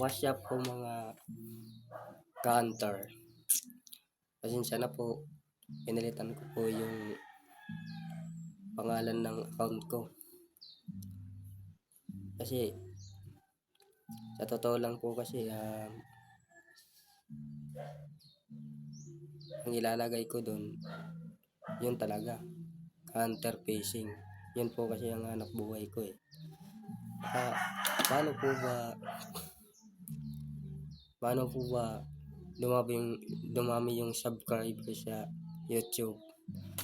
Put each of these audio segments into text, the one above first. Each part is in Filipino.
What's up po mga ka-hunter? Pasensya na po, pinilitan ko po yung pangalan ng account ko. Kasi, sa totoo lang po kasi, ang ilalagay ko dun, yun talaga, hunter fishing. Yun po kasi ang anak buhay ko eh. Paano po ba dumami yung subscriber sa YouTube?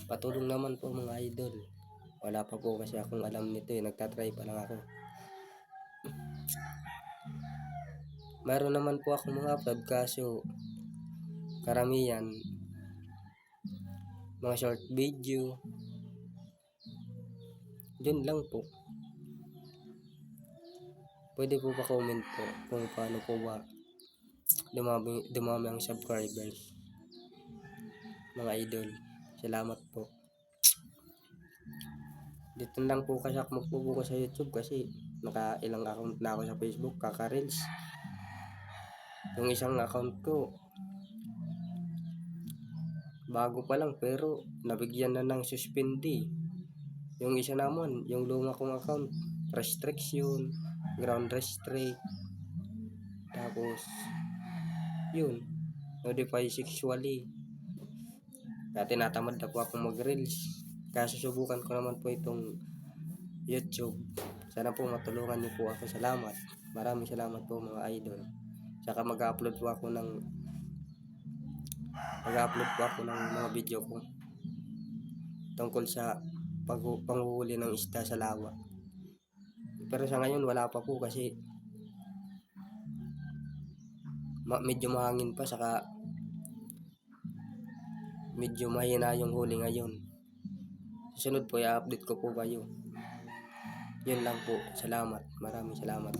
Patulong naman po mga idol. Wala pa po kasi akong alam nito eh. Nagtatry pa lang ako. Meron naman po akong mga upload kaso karamihan mga short video. Yun lang po. Pwede po pa comment po kung paano po ba dumami ang subscribers. Mga idol, salamat po. Dito lang po kasi ako magpubukas sa YouTube kasi nakailang account na ako sa Facebook, kaka-reels. Yung isang account ko bago pa lang pero nabigyan na ng suspindi. Yung isa naman, yung luma kong account, restriction, ground restrict. Tapos yun, modify sexually. Dati natamad na po akong mag-reels. Kaya susubukan ko naman po itong YouTube. Sana po matulungan niyo po ako. Salamat. Maraming salamat po mga idol. Saka mag-upload po ako ng mga video ko tungkol sa panghuli ng isda sa lawa. Pero sa ngayon wala pa po kasi medyo mahangin pa, saka medyo mahina yung huli ngayon. Susunod po i-update ko po kayo. Yun lang po. Salamat. Maraming salamat.